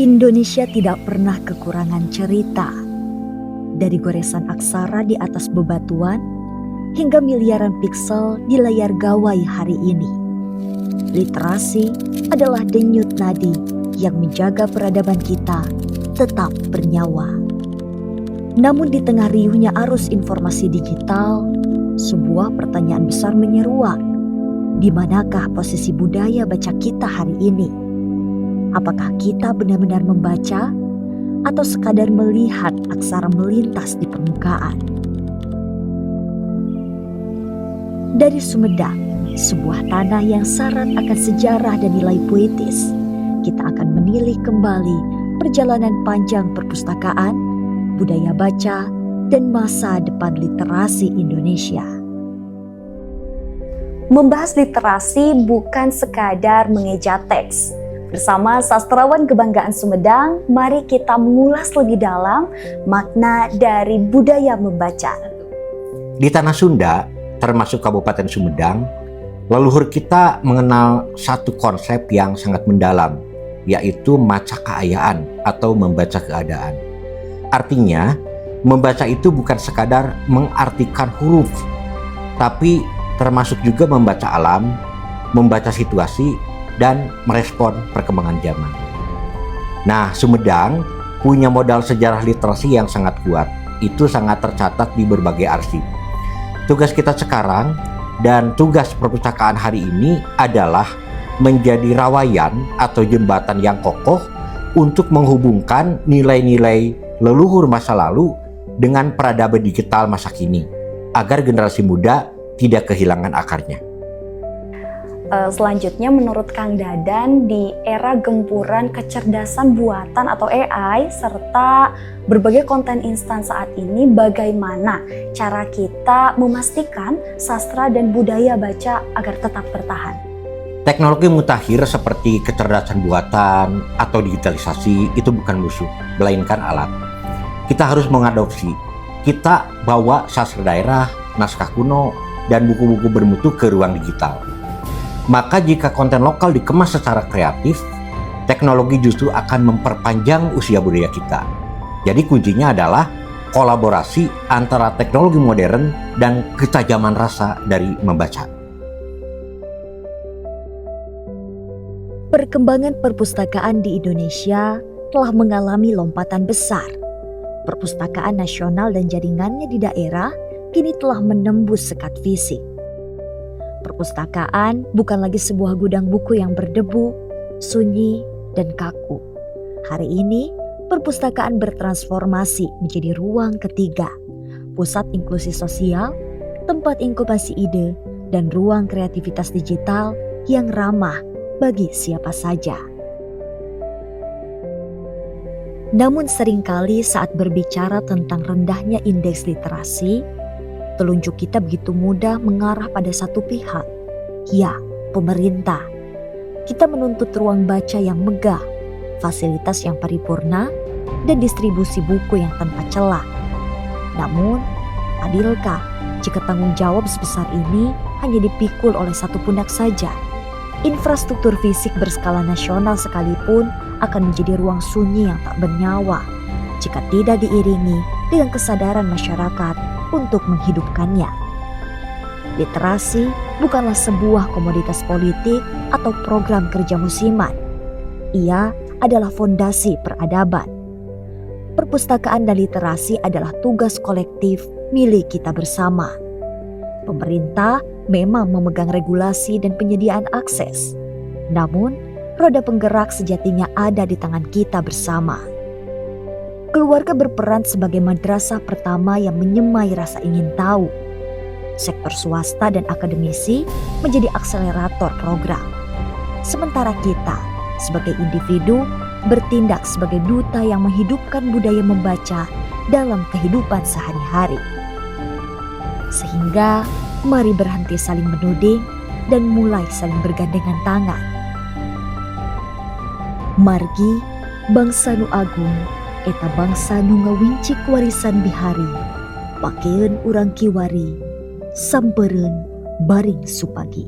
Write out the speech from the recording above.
Indonesia tidak pernah kekurangan cerita. Dari goresan aksara di atas bebatuan hingga miliaran piksel di layar gawai hari ini. Literasi adalah denyut nadi yang menjaga peradaban kita tetap bernyawa. Namun di tengah riuhnya arus informasi digital, sebuah pertanyaan besar menyeruak. Di manakah posisi budaya baca kita hari ini? Apakah kita benar-benar membaca atau sekadar melihat aksara melintas di permukaan? Dari Sumedang, sebuah tanah yang syarat akan sejarah dan nilai puitis, kita akan menilik kembali perjalanan panjang perpustakaan, budaya baca, dan masa depan literasi Indonesia. Membahas literasi bukan sekadar mengeja teks. Bersama sastrawan kebanggaan Sumedang, mari kita mengulas lebih dalam makna dari budaya membaca. Di tanah Sunda, termasuk Kabupaten Sumedang, leluhur kita mengenal satu konsep yang sangat mendalam, yaitu maca keayaan atau membaca keadaan. Artinya, membaca itu bukan sekadar mengartikan huruf, tapi termasuk juga membaca alam, membaca situasi, dan merespon perkembangan zaman. Nah, Sumedang punya modal sejarah literasi yang sangat kuat. Itu sangat tercatat di berbagai arsip. Tugas kita sekarang dan tugas perpustakaan hari ini adalah menjadi rawayan atau jembatan yang kokoh untuk menghubungkan nilai-nilai leluhur masa lalu dengan peradaban digital masa kini, agar generasi muda tidak kehilangan akarnya. Selanjutnya menurut Kang Dadan, di era gempuran kecerdasan buatan atau AI serta berbagai konten instan saat ini, bagaimana cara kita memastikan sastra dan budaya baca agar tetap bertahan? Teknologi mutakhir seperti kecerdasan buatan atau digitalisasi itu bukan musuh, melainkan alat. Kita harus mengadopsi. Kita bawa sastra daerah, naskah kuno, dan buku-buku bermutu ke ruang digital. Maka jika konten lokal dikemas secara kreatif, teknologi justru akan memperpanjang usia budaya kita. Jadi kuncinya adalah kolaborasi antara teknologi modern dan ketajaman rasa dari membaca. Perkembangan perpustakaan di Indonesia telah mengalami lompatan besar. Perpustakaan nasional dan jaringannya di daerah kini telah menembus sekat fisik. Perpustakaan bukan lagi sebuah gudang buku yang berdebu, sunyi, dan kaku. Hari ini, perpustakaan bertransformasi menjadi ruang ketiga, pusat inklusi sosial, tempat inkubasi ide, dan ruang kreativitas digital yang ramah bagi siapa saja. Namun seringkali saat berbicara tentang rendahnya indeks literasi, telunjuk kita begitu mudah mengarah pada satu pihak, ya, pemerintah. Kita menuntut ruang baca yang megah, fasilitas yang paripurna, dan distribusi buku yang tanpa celah. Namun, adilkah jika tanggung jawab sebesar ini hanya dipikul oleh satu pundak saja? Infrastruktur fisik berskala nasional sekalipun akan menjadi ruang sunyi yang tak bernyawa jika tidak diiringi dengan kesadaran masyarakat untuk menghidupkannya. Literasi bukanlah sebuah komoditas politik atau program kerja musiman. Ia adalah fondasi peradaban. Perpustakaan dan literasi adalah tugas kolektif milik kita bersama. Pemerintah memang memegang regulasi dan penyediaan akses. Namun, roda penggerak sejatinya ada di tangan kita bersama. Keluarga berperan sebagai madrasah pertama yang menyemai rasa ingin tahu. Sektor swasta dan akademisi menjadi akselerator program. Sementara kita, sebagai individu, bertindak sebagai duta yang menghidupkan budaya membaca dalam kehidupan sehari-hari. Sehingga, mari berhenti saling menuding dan mulai saling bergandengan tangan. Margi, bangsa nu agung, eta bangsa nu ngawincik warisan bihari, pakeun urang kiwari, sampereun baring supagi.